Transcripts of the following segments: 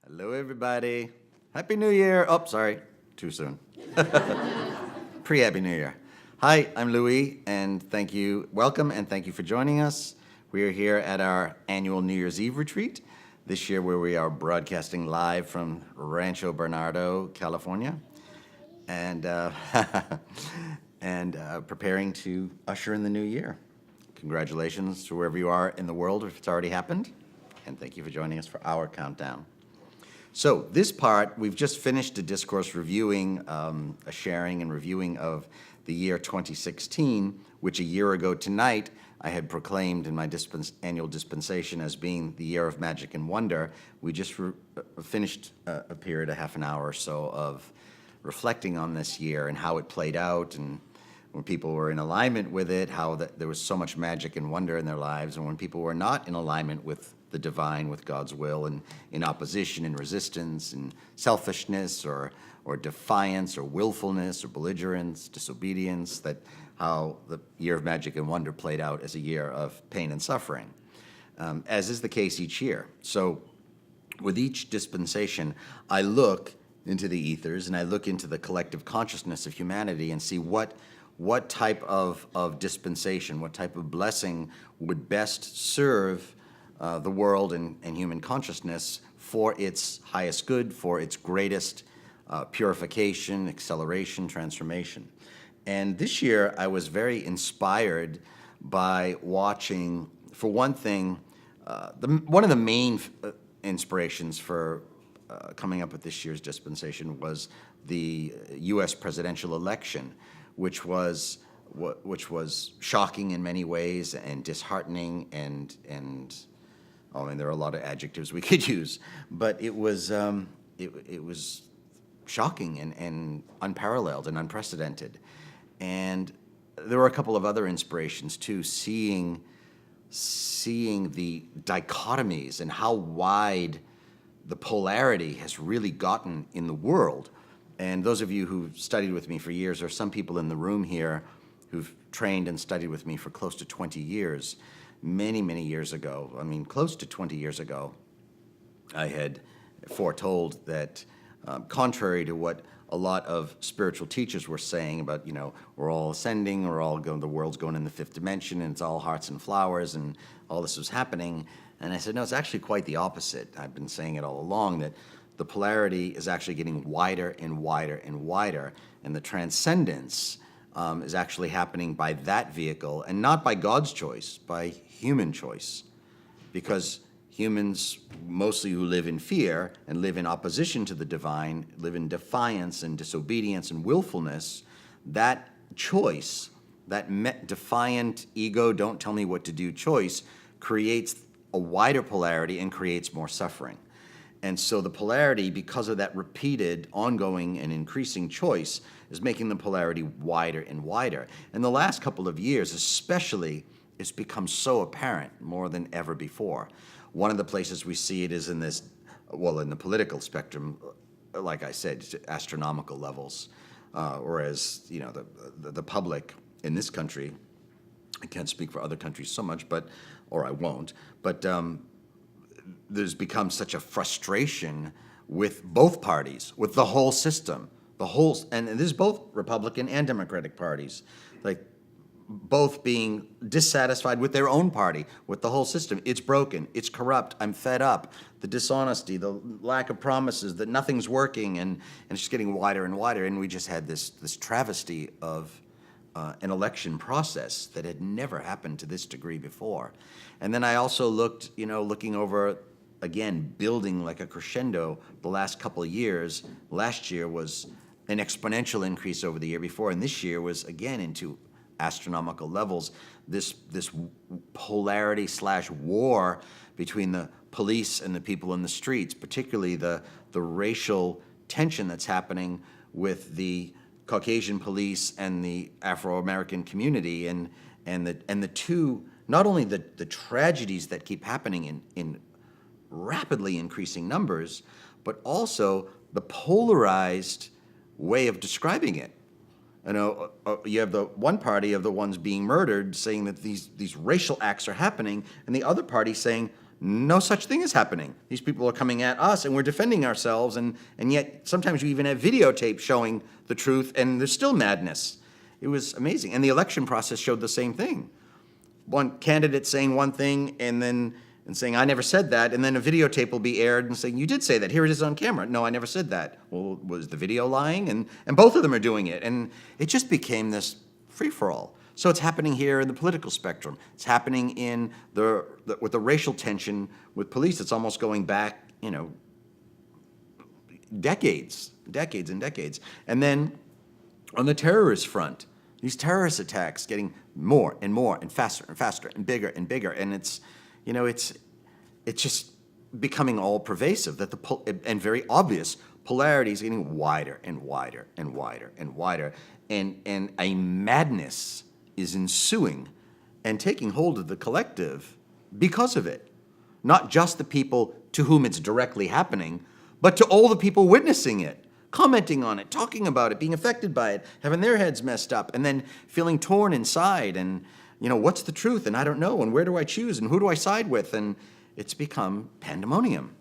Hello, everybody. Happy New Year. Oh, sorry, too soon. Pre-Happy New Year. Hi, I'm Louis, and thank you. Welcome, and thank you for joining us. We are here at our annual New Year's Eve retreat, this year where we are broadcasting live from Rancho Bernardo, California, and, preparing to usher in the new year. Congratulations to wherever you are in the world if it's already happened, and thank you for joining us for our countdown. So this part, we've just finished a discourse reviewing, a sharing and reviewing of the year 2016, which a year ago tonight I had proclaimed in my annual dispensation as being the year of magic and wonder. We just finished a period, a half an hour or so, of reflecting on this year and how it played out, and when people were in alignment with it, how there was so much magic and wonder in their lives, and when people were not in alignment with the divine, with God's will, and in opposition and resistance and selfishness or defiance or willfulness or belligerence, disobedience, that how the year of magic and wonder played out as a year of pain and suffering, as is the case each year. So with each dispensation, I look into the ethers and I look into the collective consciousness of humanity and see what type of dispensation, what type of blessing would best serve the world and human consciousness for its highest good, for its greatest purification, acceleration, transformation. And this year I was very inspired by watching, for one thing, one of the main inspirations for coming up with this year's dispensation was the U.S. presidential election, which was shocking in many ways and disheartening and I mean, there are a lot of adjectives we could use, but it was shocking and unparalleled and unprecedented. And there were a couple of other inspirations too, seeing the dichotomies and how wide the polarity has really gotten in the world. And those of you who've studied with me for years, or some people in the room here who've trained and studied with me for close to 20 years, many years ago, I mean, close to 20 years ago, I had foretold that contrary to what a lot of spiritual teachers were saying about, we're all ascending, the world's going in the fifth dimension, and it's all hearts and flowers, and all this was happening. And I said, no, it's actually quite the opposite. I've been saying it all along, that the polarity is actually getting wider and wider and wider, and the transcendence is actually happening by that vehicle, and not by God's choice, by human choice. Because humans, mostly who live in fear and live in opposition to the divine, live in defiance and disobedience and willfulness, that choice, that defiant ego, don't tell me what to do choice, creates a wider polarity and creates more suffering. And so the polarity, because of that repeated, ongoing, and increasing choice, is making the polarity wider and wider. And the last couple of years, especially, it's become so apparent more than ever before. One of the places we see it is in the political spectrum, like I said, astronomical levels. Whereas, the public in this country, I can't speak for other countries so much, or I won't, but there's become such a frustration with both parties, with the whole system, and this is both Republican and Democratic parties, like both being dissatisfied with their own party, with the whole system. It's broken, it's corrupt, I'm fed up, the dishonesty, the lack of promises, that nothing's working, and it's just getting wider and wider, and we just had this travesty of an election process that had never happened to this degree before. And then I also looked, looking over, again, building like a crescendo the last couple of years. Last year was an exponential increase over the year before, and this year was, again, into astronomical levels. This polarity / war between the police and the people in the streets, particularly the racial tension that's happening with the Caucasian police and the Afro-American community, and the two, not only the tragedies that keep happening in rapidly increasing numbers, but also the polarized way of describing it. You have the one party of the ones being murdered saying that these racial acts are happening, and the other party saying, no such thing is happening. These people are coming at us, and we're defending ourselves, and yet sometimes you even have videotape showing the truth, and there's still madness. It was amazing. And the election process showed the same thing. One candidate saying one thing and saying, I never said that, and then a videotape will be aired and saying, you did say that, here it is on camera. No, I never said that. Well, was the video lying? And both of them are doing it. And it just became this free-for-all. So it's happening here in the political spectrum. It's happening in with the racial tension with police. It's almost going back, decades and decades. And then on the terrorist front, these terrorist attacks getting more and more and faster and bigger, and it's just becoming all pervasive, and very obvious. Polarity is getting wider and wider and wider and wider, and a madness is ensuing and taking hold of the collective because of it. Not just the people to whom it's directly happening, but to all the people witnessing it, commenting on it, talking about it, being affected by it, having their heads messed up, and then feeling torn inside, and what's the truth, and I don't know, and where do I choose, and who do I side with, and it's become pandemonium.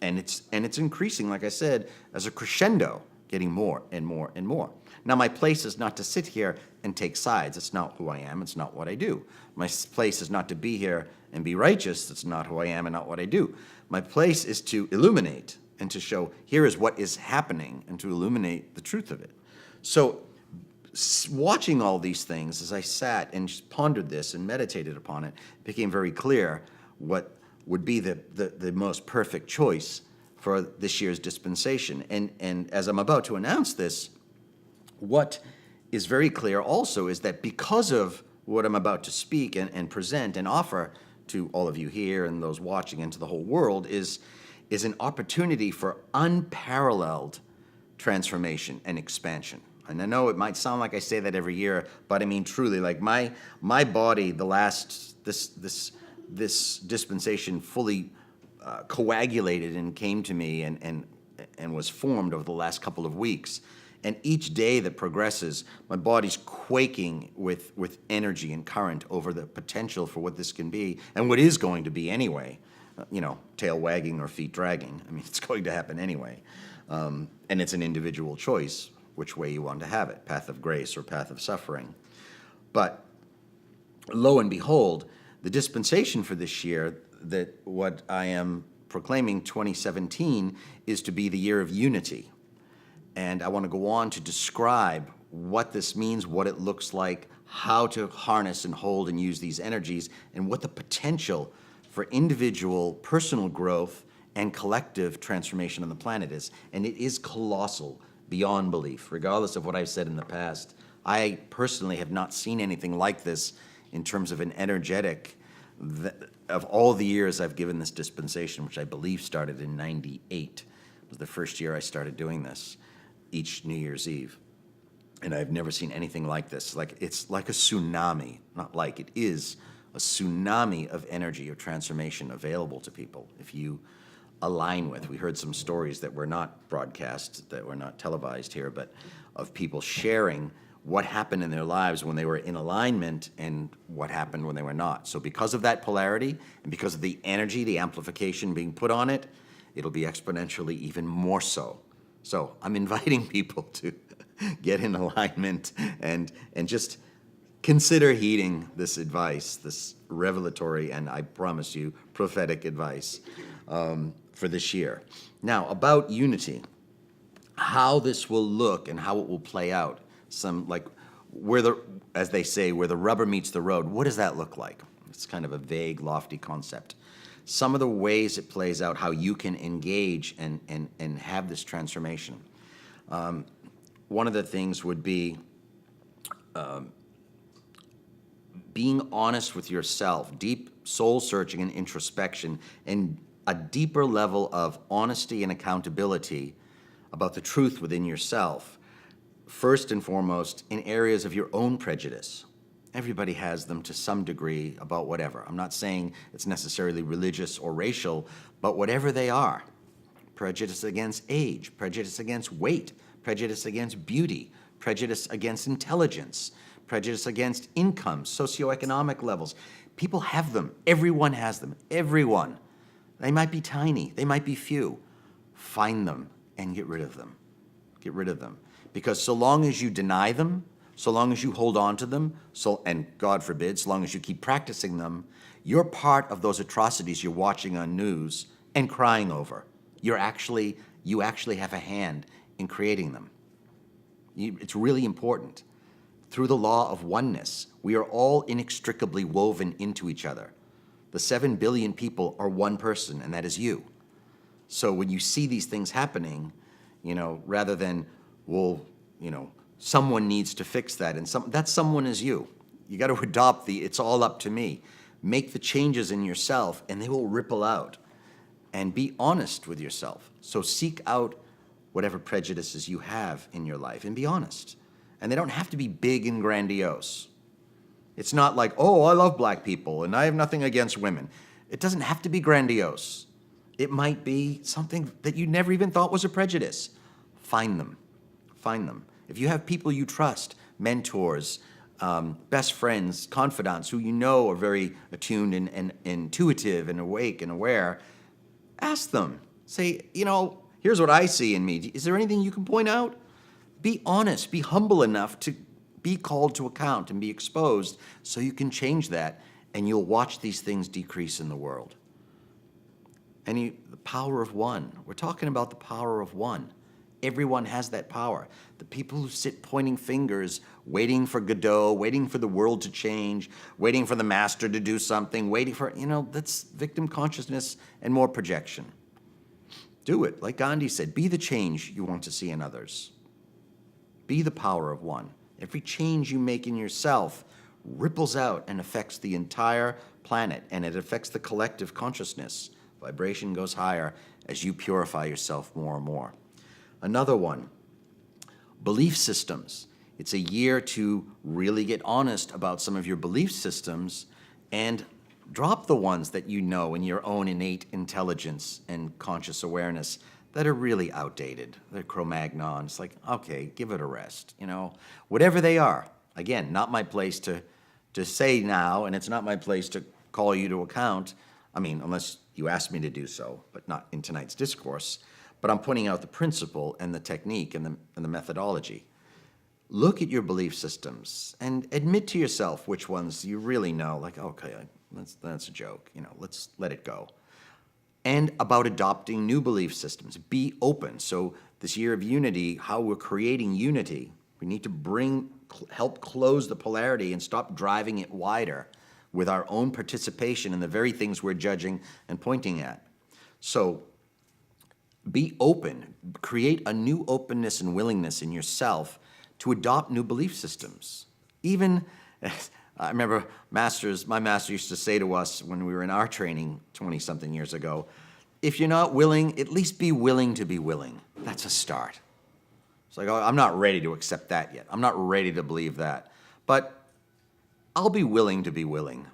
And it's increasing, like I said, as a crescendo, getting more and more and more. Now, my place is not to sit here and take sides. It's not who I am. It's not what I do. My place is not to be here and be righteous. It's not who I am and not what I do. My place is to illuminate and to show here is what is happening and to illuminate the truth of it. So watching all these things, as I sat and just pondered this and meditated upon it, it became very clear what would be the most perfect choice for this year's dispensation. And as I'm about to announce this, what is very clear also is that because of what I'm about to speak and present and offer to all of you here and those watching and to the whole world is an opportunity for unparalleled transformation and expansion. And I know it might sound like I say that every year, but I mean truly, like my body, this dispensation fully coagulated and came to me and was formed over the last couple of weeks. And each day that progresses, my body's quaking with energy and current over the potential for what this can be and what is going to be anyway. Tail wagging or feet dragging. I mean, it's going to happen anyway. And it's an individual choice which way you want to have it, path of grace or path of suffering. But lo and behold, the dispensation for this year, that what I am proclaiming 2017 is to be the year of unity. And I want to go on to describe what this means, what it looks like, how to harness and hold and use these energies, and what the potential for individual personal growth and collective transformation on the planet is. And it is colossal, beyond belief, regardless of what I've said in the past. I personally have not seen anything like this in terms of an energetic, of all the years I've given this dispensation, which I believe started in '98. It was the first year I started doing this, each New Year's Eve. And I've never seen anything like this. It's like a tsunami, not like, it is a tsunami of energy, of transformation available to people if you align with. We heard some stories that were not broadcast, that were not televised here, but of people sharing what happened in their lives when they were in alignment and what happened when they were not. So because of that polarity and because of the energy, the amplification being put on it, it'll be exponentially even more so. So I'm inviting people to get in alignment and just consider heeding this advice, this revelatory and, I promise you, prophetic advice for this year. Now, about unity, how this will look and how it will play out, as they say, where the rubber meets the road, what does that look like? It's kind of a vague, lofty concept. Some of the ways it plays out, how you can engage and have this transformation. One of the things would be being honest with yourself, deep soul searching and introspection, and a deeper level of honesty and accountability about the truth within yourself. First and foremost, in areas of your own prejudice. Everybody has them to some degree about whatever. I'm not saying it's necessarily religious or racial, but whatever they are. Prejudice against age, prejudice against weight, prejudice against beauty, prejudice against intelligence, prejudice against income, socioeconomic levels. People have them. Everyone has them. Everyone. They might be tiny. They might be few. Find them and get rid of them. Get rid of them. Because so long as you deny them, so long as you hold on to them, and God forbid, so long as you keep practicing them, you're part of those atrocities you're watching on news and crying over. You actually have a hand in creating them. It's really important. Through the law of oneness, we are all inextricably woven into each other. The 7 billion people are one person, and that is you. So when you see these things happening, rather than, someone needs to fix that, and that someone is you. You got to adopt it's all up to me. Make the changes in yourself, and they will ripple out. And be honest with yourself. So seek out whatever prejudices you have in your life, and be honest. And they don't have to be big and grandiose. It's not like, oh, I love black people, and I have nothing against women. It doesn't have to be grandiose. It might be something that you never even thought was a prejudice. Find them. Find them. If you have people you trust, mentors, best friends, confidants who you know are very attuned and intuitive and awake and aware, ask them. Say, here's what I see in me. Is there anything you can point out? Be honest. Be humble enough to be called to account and be exposed so you can change that, and you'll watch these things decrease in the world. The power of one. We're talking about the power of one. Everyone has that power. The people who sit pointing fingers, waiting for Godot, waiting for the world to change, waiting for the master to do something, waiting for, that's victim consciousness and more projection. Do it. Like Gandhi said, be the change you want to see in others. Be the power of one. Every change you make in yourself ripples out and affects the entire planet, and it affects the collective consciousness. Vibration goes higher as you purify yourself more and more. Another one, belief systems. It's a year to really get honest about some of your belief systems and drop the ones that you know in your own innate intelligence and conscious awareness that are really outdated. They're Cro-Magnon. It's like, okay, give it a rest. Whatever they are. Again, not my place to say now, and it's not my place to call you to account. Unless you ask me to do so, but not in tonight's discourse. But I'm pointing out the principle and the technique and the methodology. Look at your belief systems and admit to yourself which ones you really know, like, okay, that's a joke, let's let it go. And about adopting new belief systems. Be open. So this year of unity, how we're creating unity, we need to help close the polarity and stop driving it wider with our own participation in the very things we're judging and pointing at. So be open. Create a new openness and willingness in yourself to adopt new belief systems. Even, I remember my master used to say to us when we were in our training 20-something years ago, if you're not willing, at least be willing to be willing. That's a start. It's like, oh, I'm not ready to accept that yet. I'm not ready to believe that. But I'll be willing to be willing.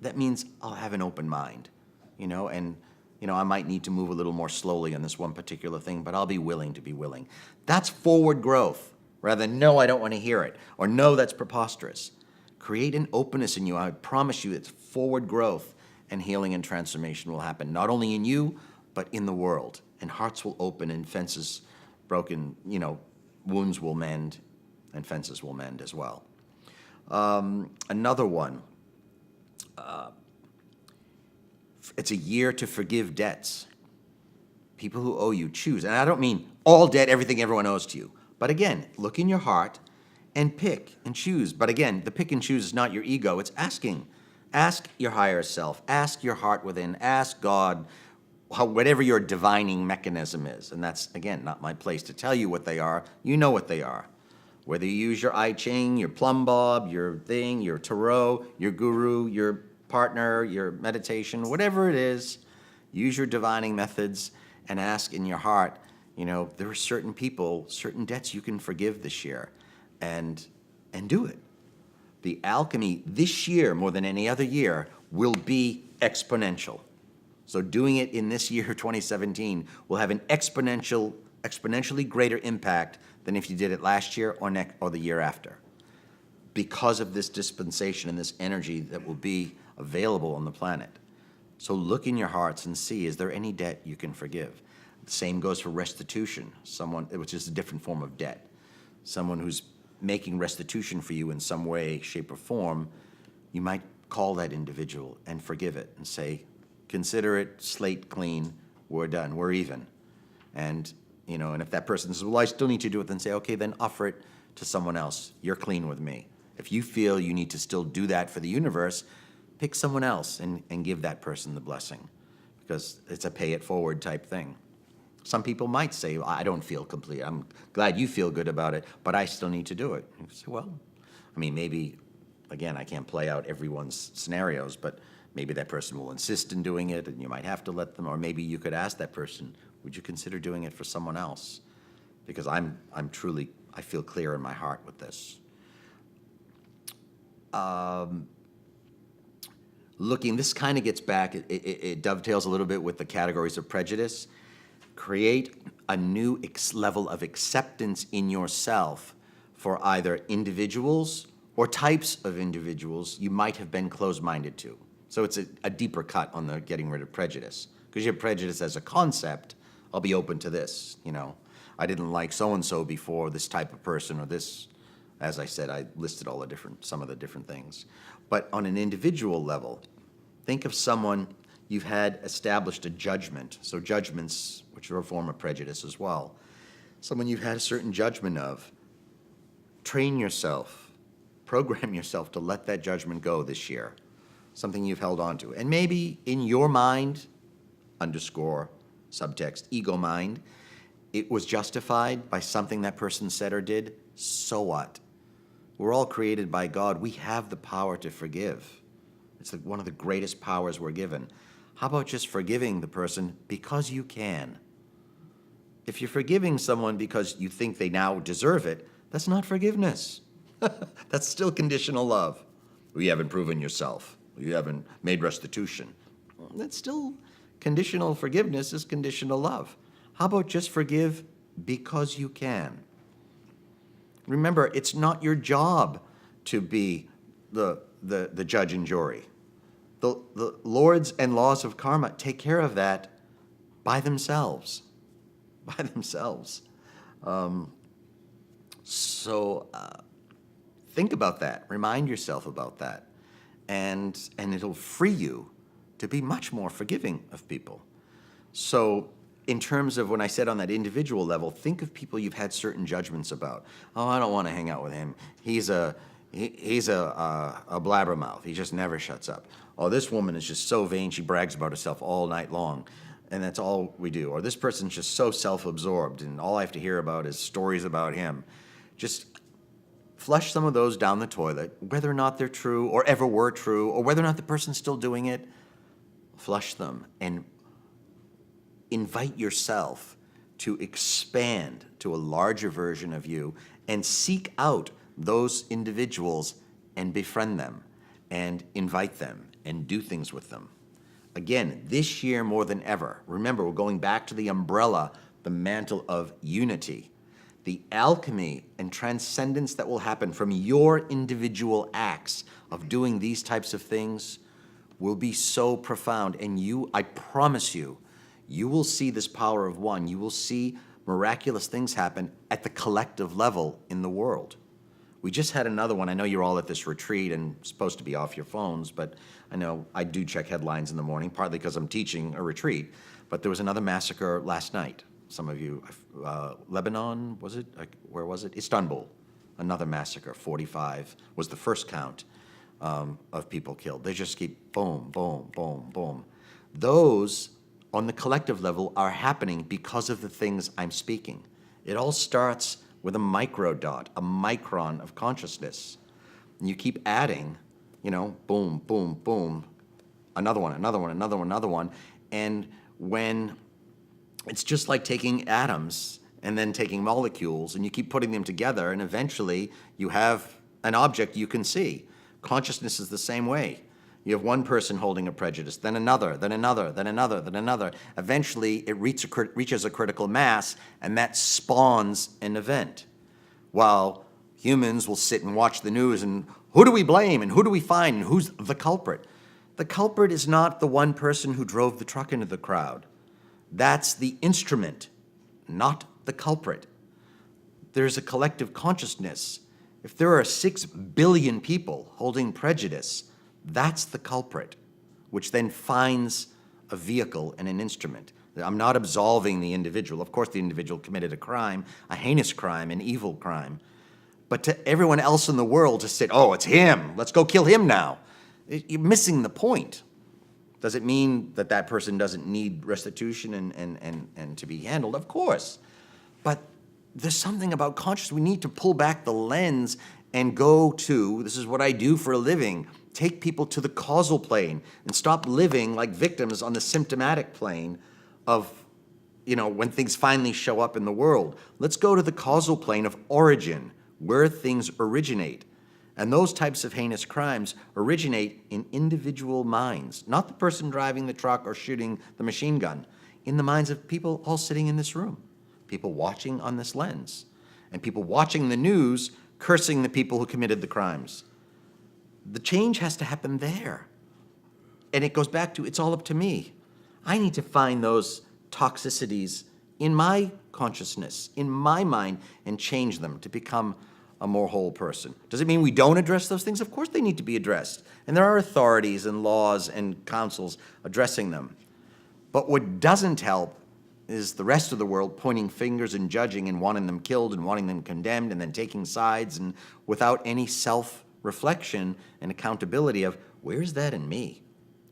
That means I'll have an open mind, I might need to move a little more slowly on this one particular thing, but I'll be willing to be willing. That's forward growth, rather than, no, I don't want to hear it, or no, that's preposterous. Create an openness in you. I promise you it's forward growth, and healing and transformation will happen, not only in you, but in the world. And hearts will open, and fences broken, wounds will mend, and fences will mend as well. Another one, it's a year to forgive debts. People who owe you, choose. And I don't mean all debt, everything everyone owes to you. But again, look in your heart and pick and choose. But again, the pick and choose is not your ego, it's asking. Ask your higher self, ask your heart within, ask God, whatever your divining mechanism is. And that's, again, not my place to tell you what they are. You know what they are. Whether you use your I Ching, your plumb bob, your thing, your tarot, your guru, your partner, your meditation, whatever it is, use your divining methods and ask in your heart, there are certain people, certain debts you can forgive this year, and do it. The alchemy this year, more than any other year, will be exponential. So doing it in this year, 2017, will have an exponentially greater impact than if you did it last year or the year after, because of this dispensation and this energy that will be available on the planet. So look in your hearts and see, is there any debt you can forgive? The same goes for restitution, which is a different form of debt. Someone who's making restitution for you in some way, shape, or form, you might call that individual and forgive it and say, consider it slate clean, we're done, we're even. And and if that person says, well, I still need to do it, then say, okay, then offer it to someone else. You're clean with me. If you feel you need to still do that for the universe, pick someone else and give that person the blessing, because it's a pay it forward type thing. Some people might say, I don't feel complete. I'm glad you feel good about it, but I still need to do it. You say, well, maybe, again, I can't play out everyone's scenarios, but maybe that person will insist in doing it, and you might have to let them, or maybe you could ask that person, would you consider doing it for someone else? Because I feel clear in my heart with this. This kind of gets back, it dovetails a little bit with the categories of prejudice. Create a new level of acceptance in yourself for either individuals or types of individuals you might have been closed-minded to. So it's a deeper cut on the getting rid of prejudice. Because you have prejudice as a concept, I'll be open to this, I didn't like so-and-so before, this type of person, or this, as I said, I listed some of the different things. But on an individual level, think of someone you've had established a judgment. So judgments, which are a form of prejudice as well. Someone you've had a certain judgment of. Train yourself, program yourself to let that judgment go this year. Something you've held on to. And maybe in your mind, underscore, subtext, ego mind, it was justified by something that person said or did. So what? We're all created by God. We have the power to forgive. It's one of the greatest powers we're given. How about just forgiving the person because you can? If you're forgiving someone because you think they now deserve it, that's not forgiveness. That's still conditional love. You haven't proven yourself. You haven't made restitution. That's still conditional forgiveness is conditional love. How about just forgive because you can? Remember, it's not your job to be the judge and jury. The lords and laws of karma take care of that by themselves. By themselves. So think about that. Remind yourself about that. And it'll free you to be much more forgiving of people. So in terms of when I said on that individual level, think of people you've had certain judgments about. Oh, I don't want to hang out with him. He's a blabbermouth. He just never shuts up. Oh, this woman is just so vain. She brags about herself all night long. And that's all we do. Or this person's just so self-absorbed, and all I have to hear about is stories about him. Just flush some of those down the toilet, whether or not they're true or ever were true, or whether or not the person's still doing it. Flush them and invite yourself to expand to a larger version of you and seek out those individuals and befriend them and invite them and do things with them. Again, this year more than ever, remember, we're going back to the umbrella, the mantle of unity. The alchemy and transcendence that will happen from your individual acts of doing these types of things will be so profound. And I promise you, you will see this power of one. You will see miraculous things happen at the collective level in the world. We just had another one. I know you're all at this retreat and supposed to be off your phones, but I know I do check headlines in the morning, partly because I'm teaching a retreat. But there was another massacre last night. Some of you, Lebanon, was it? Where was it? Istanbul, another massacre. 45 was the first count of people killed. They just keep boom, boom, boom, boom. Those, on the collective level, are happening because of the things I'm speaking. It all starts with a microdot, a micron of consciousness. And you keep adding, boom, boom, boom, another one, another one, another one, another one. And when it's just like taking atoms and then taking molecules, and you keep putting them together, and eventually you have an object you can see. Consciousness is the same way. You have one person holding a prejudice, then another, then another, then another, then another. Eventually, it reaches a critical mass, and that spawns an event. While humans will sit and watch the news, and who do we blame, and who do we find, and who's the culprit? The culprit is not the one person who drove the truck into the crowd. That's the instrument, not the culprit. There's a collective consciousness. If there are 6 billion people holding prejudice, that's the culprit, which then finds a vehicle and an instrument. I'm not absolving the individual. Of course, the individual committed a crime, a heinous crime, an evil crime. But to everyone else in the world to say, oh, it's him, let's go kill him now, you're missing the point. Does it mean that that person doesn't need restitution and to be handled? Of course. But there's something about consciousness. We need to pull back the lens and go to, this is what I do for a living, take people to the causal plane and stop living like victims on the symptomatic plane of, when things finally show up in the world. Let's go to the causal plane of origin, where things originate. And those types of heinous crimes originate in individual minds, not the person driving the truck or shooting the machine gun, in the minds of people all sitting in this room, people watching on this lens, and people watching the news cursing the people who committed the crimes. The change has to happen there. And it goes back to, it's all up to me. I need to find those toxicities in my consciousness, in my mind, and change them to become a more whole person. Does it mean we don't address those things? Of course they need to be addressed. And there are authorities and laws and councils addressing them. But what doesn't help is the rest of the world pointing fingers and judging and wanting them killed and wanting them condemned and then taking sides and without any self-reflection and accountability of, where's that in me?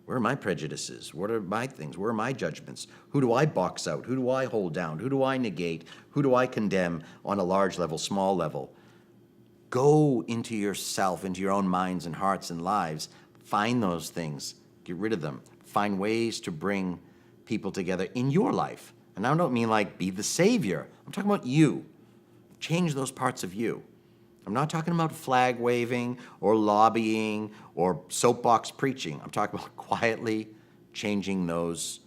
Where are my prejudices? What are my things? Where are my judgments? Who do I box out? Who do I hold down? Who do I negate? Who do I condemn on a large level, small level? Go into yourself, into your own minds and hearts and lives. Find those things. Get rid of them. Find ways to bring people together in your life. And I don't mean like be the savior. I'm talking about you. Change those parts of you. I'm not talking about flag waving or lobbying or soapbox preaching. I'm talking about quietly changing those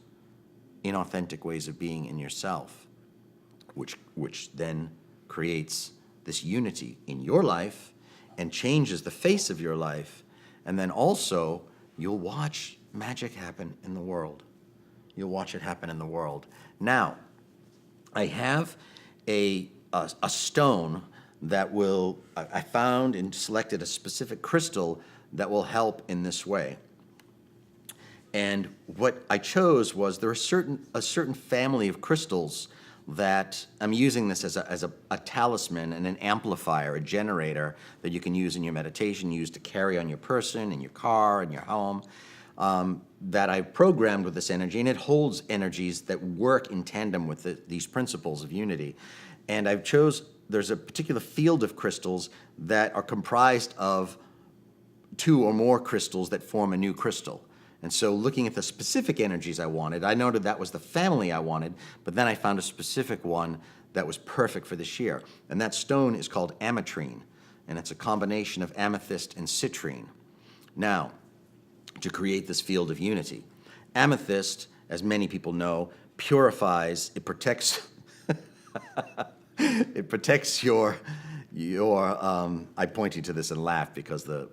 inauthentic ways of being in yourself, which then creates this unity in your life and changes the face of your life. And then also, you'll watch magic happen in the world. You'll watch it happen in the world. Now, I have a stone that I found and selected a specific crystal that will help in this way. And what I chose was there are a certain family of crystals that I'm using this as a talisman and an amplifier, a generator that you can use in your meditation, use to carry on your person, in your car, in your home, that I programmed with this energy, and it holds energies that work in tandem with these principles of unity. And there's a particular field of crystals that are comprised of 2 or more crystals that form a new crystal. And so looking at the specific energies I wanted, I noted that was the family I wanted, but then I found a specific one that was perfect for this year. And that stone is called ametrine, and it's a combination of amethyst and citrine. Now, to create this field of unity. Amethyst, as many people know, purifies, it protects, it protects your I pointed to this and laughed because the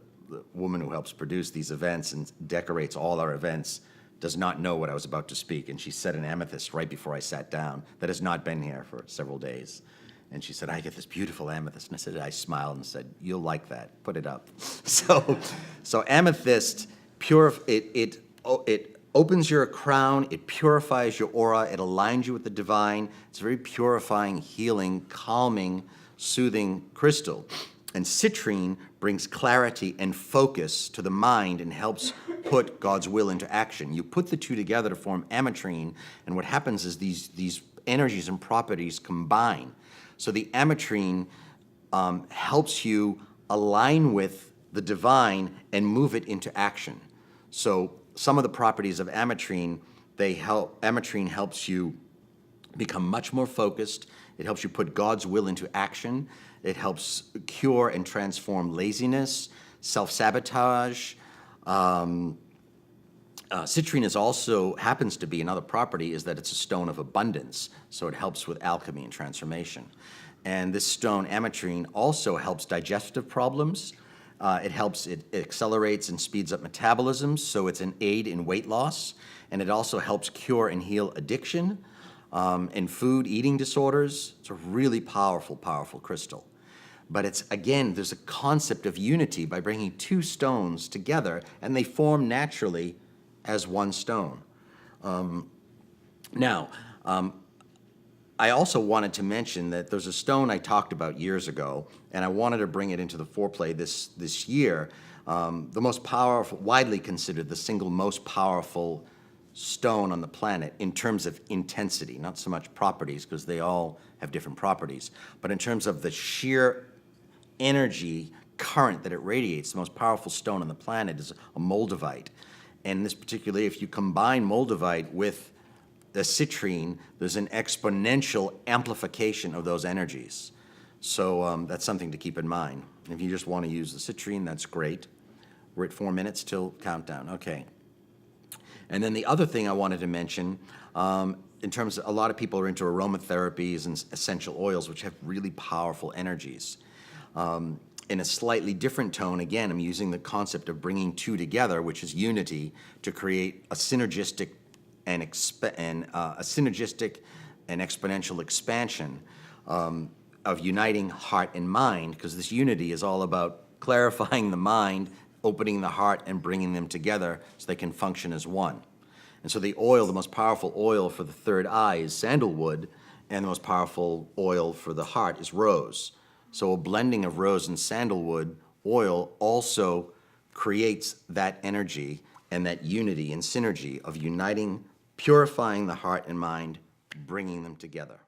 woman who helps produce these events and decorates all our events does not know what I was about to speak, and she said an amethyst right before I sat down that has not been here for several days. And she said, I get this beautiful amethyst. And I smiled and said, you'll like that. Put it up. So amethyst, it opens your crown, it purifies your aura, it aligns you with the divine. It's a very purifying, healing, calming, soothing crystal. And citrine brings clarity and focus to the mind and helps put God's will into action. You put the 2 together to form ametrine, and what happens is these energies and properties combine. So the ametrine helps you align with the divine and move it into action. So some of the properties of ametrine, ametrine helps you become much more focused. It helps you put God's will into action. It helps cure and transform laziness, self-sabotage. Citrine happens to be another property is that it's a stone of abundance. So it helps with alchemy and transformation. And this stone, ametrine, also helps digestive problems. It helps, it accelerates and speeds up metabolism, so it's an aid in weight loss, and it also helps cure and heal addiction and food eating disorders. It's a really powerful, powerful crystal. But it's, again, there's a concept of unity by bringing two stones together, and they form naturally as one stone. Now, I also wanted to mention that there's a stone I talked about years ago, and I wanted to bring it into the foreplay this year. The most powerful, widely considered the single most powerful stone on the planet in terms of intensity, not so much properties, because they all have different properties, but in terms of the sheer energy current that it radiates. The most powerful stone on the planet is a moldavite. And this particularly, if you combine moldavite with the citrine, there's an exponential amplification of those energies. So that's something to keep in mind. If you just want to use the citrine, that's great. We're at 4 minutes till countdown. Okay. And then the other thing I wanted to mention, in terms of a lot of people are into aromatherapies and essential oils, which have really powerful energies. In a slightly different tone, again, I'm using the concept of bringing two together, which is unity, to create a synergistic and exponential expansion of uniting heart and mind, because this unity is all about clarifying the mind, opening the heart, and bringing them together so they can function as one. And so the oil, the most powerful oil for the third eye is sandalwood, and the most powerful oil for the heart is rose. So a blending of rose and sandalwood oil also creates that energy and that unity and synergy of uniting, purifying the heart and mind, bringing them together.